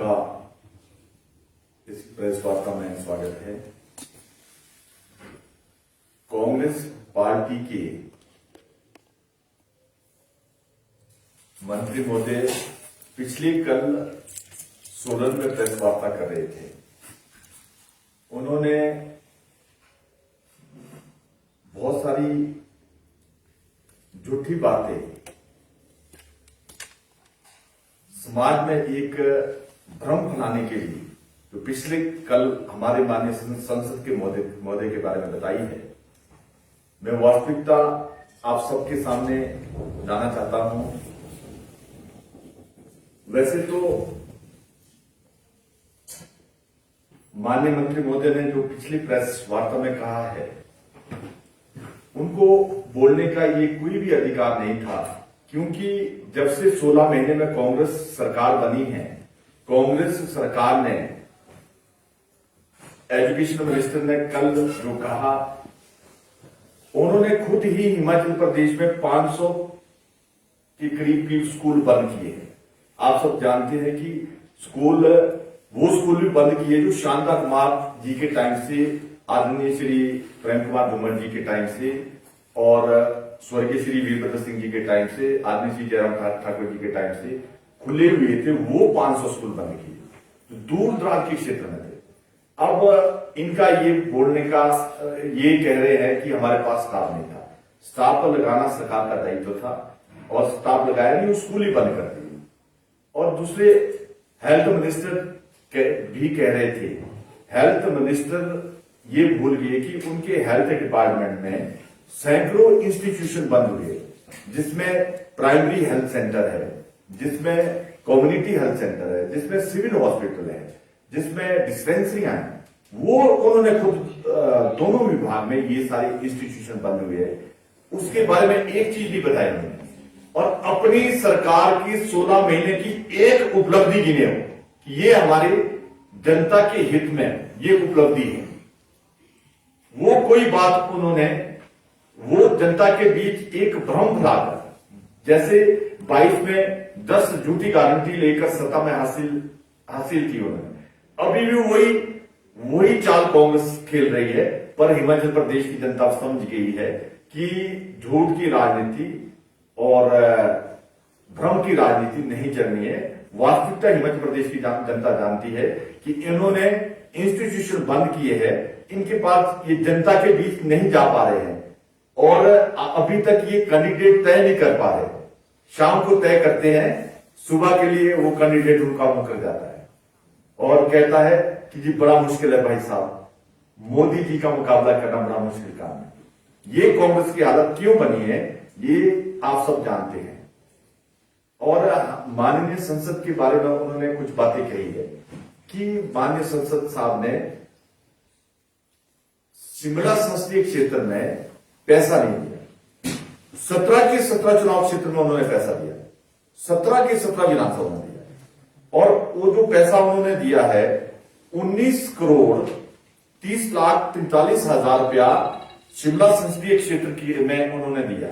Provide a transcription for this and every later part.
सबका इस प्रेस वार्ता में स्वागत है। कांग्रेस पार्टी के मंत्री महोदय पिछले कल सोलन में प्रेस वार्ता कर रहे थे। उन्होंने बहुत सारी झूठी बातें समाज में एक भ्रम फैलाने के लिए जो पिछले कल हमारे माननीय संसद के महोदय के बारे में बताई है, मैं वास्तविकता आप सबके सामने लाना चाहता हूं। वैसे तो माननीय मंत्री महोदय ने जो पिछली प्रेस वार्ता में कहा है, उनको बोलने का ये कोई भी अधिकार नहीं था, क्योंकि जब से 16 महीने में कांग्रेस सरकार बनी है, कांग्रेस सरकार ने एजुकेशन मिनिस्टर ने कल जो कहा, उन्होंने खुद ही हिमाचल प्रदेश में 500 के करीब स्कूल बंद किए हैं। आप सब जानते हैं कि वो स्कूल भी बंद किए जो शांता कुमार जी के टाइम से, आदरणीय श्री प्रेम कुमार धूमल जी के टाइम से और स्वर्गीय श्री वीरभद्र सिंह जी के टाइम से, आदरणीय श्री जयराम ठाकुर जी के टाइम से खुले हुए थे। वो 500 स्कूल बंद किए जो दूर दराज के क्षेत्र में थे। अब इनका ये बोलने का ये कह रहे हैं कि हमारे पास स्टाफ नहीं था। स्टाफ पर लगाना सरकार का दायित्व था और स्टाफ लगाया नहीं, वो स्कूल ही बंद कर दिए। और दूसरे हेल्थ मिनिस्टर भी कह रहे थे, हेल्थ मिनिस्टर ये भूल गए कि उनके हेल्थ डिपार्टमेंट में सैकड़ों इंस्टीट्यूशन बंद हुए, जिसमें प्राइमरी हेल्थ सेंटर है, जिसमें कम्युनिटी हेल्थ सेंटर है, जिसमें सिविल हॉस्पिटल है, जिसमें डिस्पेंसरियां हैं। वो उन्होंने खुद दोनों विभाग में ये सारे इंस्टीट्यूशन बंद हुए हैं, उसके बारे में एक चीज भी बताई उन्होंने। और अपनी सरकार की 16 महीने की एक उपलब्धि गिने हो कि ये हमारे जनता के हित में ये उपलब्धि है। वो कोई बात उन्होंने वो जनता के बीच एक भ्रम फैलाकर, जैसे 22 में 10 झूठी गारंटी लेकर सत्ता में हासिल की उन्होंने, अभी भी वही चाल कांग्रेस खेल रही है। पर हिमाचल प्रदेश की जनता समझ गई है कि झूठ की राजनीति और भ्रम की राजनीति नहीं चलनी है। वास्तविकता हिमाचल प्रदेश की जनता जानती है कि इन्होंने इंस्टीट्यूशन बंद किए हैं, इनके पास ये जनता के बीच नहीं जा पा रहे हैं और अभी तक ये कैंडिडेट तय नहीं कर पा रहे। शाम को तय करते हैं, सुबह के लिए वो कैंडिडेट उनका मुकर जाता है और कहता है कि जी बड़ा मुश्किल है भाई साहब, मोदी जी का मुकाबला करना बड़ा मुश्किल काम है। ये कांग्रेस की हालत क्यों बनी है ये आप सब जानते हैं। और माननीय संसद के बारे में उन्होंने कुछ बातें कही है कि माननीय संसद साहब ने शिमला संसदीय क्षेत्र में पैसा नहीं दिया। 17 के 17 चुनाव क्षेत्र में उन्होंने पैसा दिया, 17 के 17 विधानसभा में दिया। और वो जो पैसा उन्होंने दिया है 19 करोड़ 30 लाख 43 हजार रुपया शिमला संसदीय क्षेत्र में उन्होंने दिया।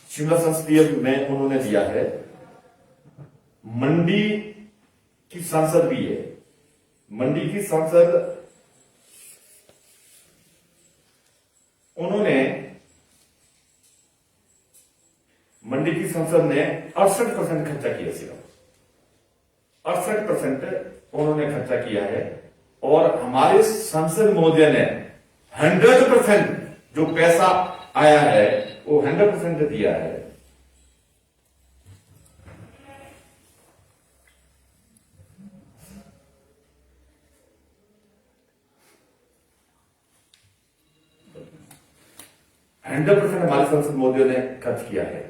शिमला संसदीय में उन्होंने दिया है। मंडी की सांसद भी है, मंडी की सांसद मंडी की संसद ने 68% खर्चा किया, सिर्फ 68% उन्होंने खर्चा किया है। और हमारे सांसद महोदय ने 100% जो पैसा आया है वो 100% दिया है। हमारे संसद महोदय ने खर्च किया है।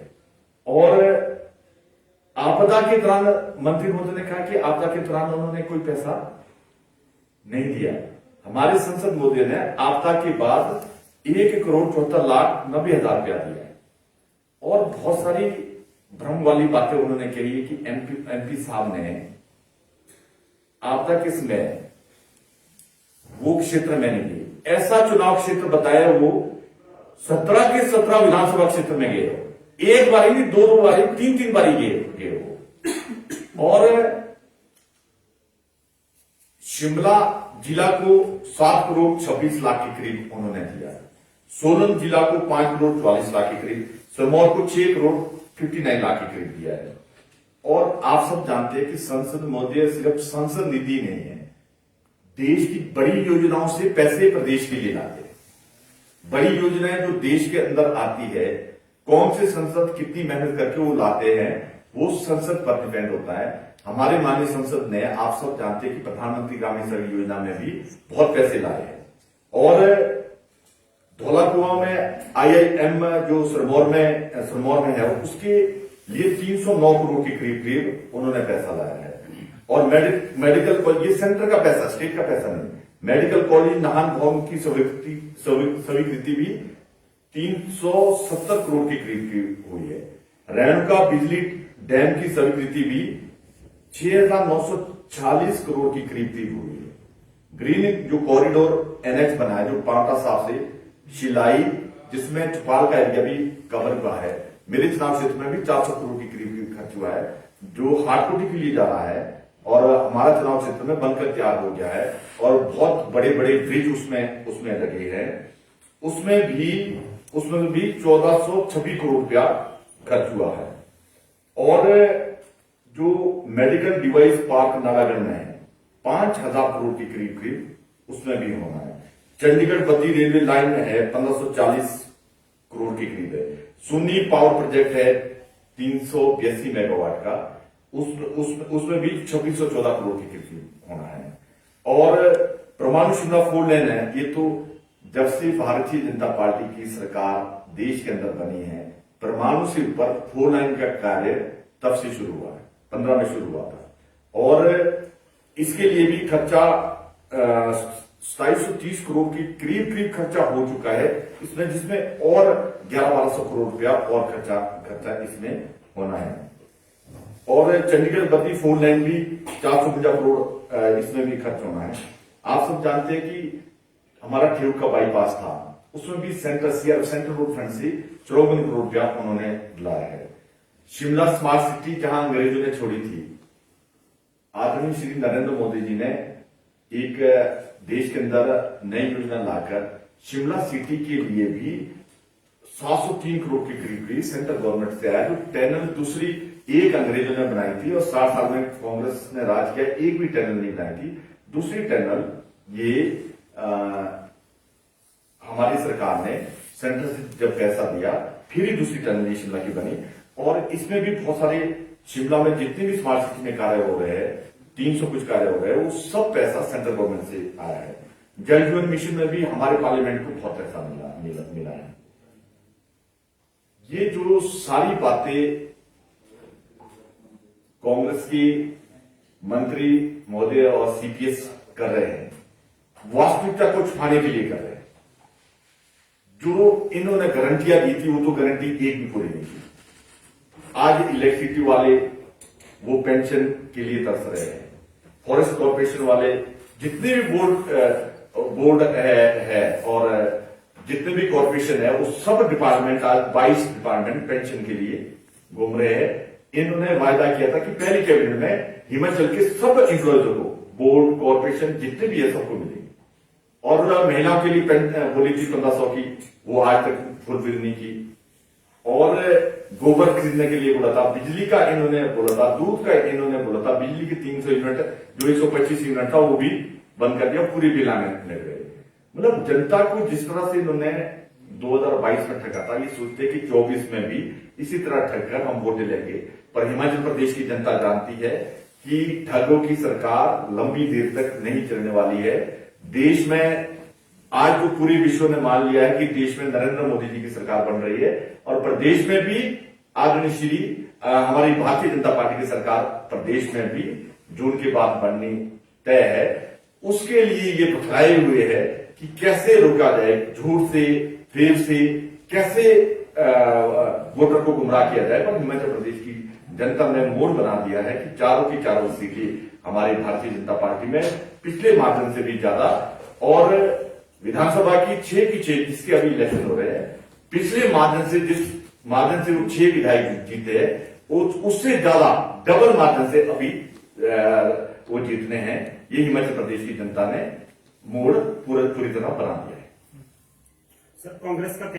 और आपदा के दौरान मंत्री महोदय ने कहा कि आपदा के दौरान उन्होंने कोई पैसा नहीं दिया। हमारे संसद महोदय ने आपदा के बाद 1 करोड़ 74 लाख 90 हजार रुपया दिया है। और बहुत सारी भ्रम वाली बातें उन्होंने कही है कि एमपी साहब ने आपदा के समय वो क्षेत्र में नहीं गए, ऐसा चुनाव क्षेत्र बताया वो 17 के 17 विधानसभा क्षेत्र में गए। एक बारी नहीं, दो दो बारी, तीन तीन बारी गए वो। और शिमला जिला को 7 करोड़ 26 लाख के करीब उन्होंने दिया, सोलन जिला को 5 करोड़ 44 लाख के करीब, सिरमौर को 6 करोड़ 59 लाख के करीब दिया है। और आप सब जानते हैं कि संसद महोदय सिर्फ संसद निधि नहीं है, देश की बड़ी योजनाओं से पैसे प्रदेश के लिए लाते हैं। बड़ी योजनाएं जो देश के अंदर आती है, कौन से संसद कितनी मेहनत करके वो लाते हैं, वो संसद पर डिपेंड होता है। हमारे माननीय संसद ने, आप सब जानते हैं कि प्रधानमंत्री ग्रामीण सड़क योजना में भी बहुत पैसे लाए हैं। और धौलाकुआं में IIM जो सिरमौर में है, उसके लिए 309 करोड़ के करीब उन्होंने पैसा लाया है। और मेडिकल कॉलेज, ये सेंटर का पैसा, स्टेट का पैसा नहीं, मेडिकल कॉलेज नाहन भवन की स्वीकृति भी 370 करोड़ के करीब की हुई है। रेणुका बिजली डैम की स्वीकृति भी 6,940 करोड़ की करीब की हुई है। ग्रीन जो कॉरिडोर NH बना है, जो पांवटा साहब से शिलाई, जिसमें चौपाल का एरिया भी कवर हुआ है, मेरे चुनाव क्षेत्र में भी 400 करोड़ के करीब खर्च हुआ है, जो हाटकोटी के लिए जा रहा है। और हमारा चुनाव क्षेत्र में बनकर तैयार हो गया है, और बहुत बड़े बड़े ब्रिज उसमें लगे हैं। उसमें भी 1426 करोड़ रुपया खर्च हुआ है। और जो मेडिकल डिवाइस पार्क नालागढ़ में है, 5,000 करोड़ के करीब उसमें भी होना है। चंडीगढ़ बद्दी रेलवे लाइन में है, 1540 करोड़ के करीब है। सुन्नी पावर प्रोजेक्ट है 382 मेगावाट का, उसमें भी 2614 करोड़ के करीब होना है। और परमाणु शिमला 4 लेन है, ये तो जब से भारतीय जनता पार्टी की सरकार देश के अंदर बनी है, परमाणु से ऊपर 4 लाइन का कार्य तब से शुरू हुआ है, 15 में शुरू हुआ था। और इसके लिए भी खर्चा 2730 करोड़ की करीब खर्चा हो चुका है इसमें, जिसमें और 1100-1200 करोड़ रुपया और खर्चा इसमें होना है। और चंडीगढ़ बद्दी 4 लाइन भी 450 करोड़ इसमें भी खर्च होना है। आप सब जानते हैं कि हमारा ठेऊ का बाईपास था, उसमें भी सेंट्रल रोड फंड से 54 करोड़ रुपया उन्होंने लाया है। शिमला स्मार्ट सिटी जहां अंग्रेजों ने छोड़ी थी, आदरणीय श्री नरेंद्र मोदी जी ने एक देश के अंदर नई योजना लाकर शिमला सिटी के लिए भी 703 करोड़ के करीब सेंट्रल गवर्नमेंट से आया, जो टनल दूसरी एक अंग्रेजों ने बनाई थी और 60 साल में कांग्रेस ने राज किया, एक भी टनल नहीं बनाई थी। दूसरी टनल ये हमारी सरकार ने सेंटर से जब पैसा दिया, फिर ही दूसरी टनल शिमला की बनी। और इसमें भी बहुत सारे शिमला में जितने भी स्मार्ट सिटी में कार्य हो रहे हैं, 300 कुछ कार्य हो रहे हैं, वो सब पैसा सेंट्रल गवर्नमेंट से आया है। जल जीवन मिशन में भी हमारे पार्लियामेंट को बहुत पैसा मिला है। ये जो सारी बातें कांग्रेस की मंत्री महोदय और CPS कर रहे हैं, वास्तविकता को छुपाने के लिए कर रहे हैं। जो इन्होंने गारंटियां दी थी, वो तो गारंटी एक भी पूरी नहीं की। आज इलेक्ट्रिसिटी वाले वो पेंशन के लिए तरस रहे हैं, फॉरेस्ट कॉर्पोरेशन वाले, जितने भी बोर्ड है और जितने भी कॉर्पोरेशन है, वो सब डिपार्टमेंट, आज 22 डिपार्टमेंट पेंशन के लिए घूम रहे हैं। इन्होंने वायदा किया था कि पहली कैबिनेट में हिमाचल के सब एम्प्लॉयजों को, बोर्ड कॉर्पोरेशन जितने भी है, सबको मिलेगी। और महिलाओं के लिए बोली थी 1500 की, वो आज तक फुलफिल नहीं की। और गोबर खरीदने के लिए बोला था, बिजली का इन्होंने बोला था, दूध का इन्होंने बोला था, बिजली के 300 यूनिट जो 125 यूनिट था वो भी बंद कर दिया, पूरी बिल आने लग गए। मतलब जनता को जिस तरह से इन्होंने 2022 में ठगा था, ये सोचते कि 24 में भी इसी तरह ठग कर हम वोटें लेंगे। पर हिमाचल प्रदेश की जनता जानती है कि ठगों की सरकार लंबी देर तक नहीं चलने वाली है। देश में आज तो पूरे विश्व ने मान लिया है कि देश में नरेंद्र मोदी जी की सरकार बन रही है, और प्रदेश में भी आदरणीय श्री हमारी भारतीय जनता पार्टी की सरकार प्रदेश में भी जून के बाद बननी तय है। उसके लिए ये पथराए हुए है कि कैसे रोका जाए, झूठ से, फेब से कैसे वोटर को गुमराह किया जाए। पर हिमाचल प्रदेश की जनता ने मोड़ बना दिया है कि चारों की चारों सीटें हमारी भारतीय जनता पार्टी में पिछले मार्जिन से भी ज्यादा, और विधानसभा की 6 की 6 जिसके अभी इलेक्शन हो रहे हैं, पिछले मार्जिन से जिस मार्जिन से वो 6 विधायक जीते हैं, उससे ज्यादा डबल मार्जिन से अभी वो जीतने हैं। ये हिमाचल प्रदेश की जनता ने मोड़ पूरी तरह बना दिया है। सर कांग्रेस का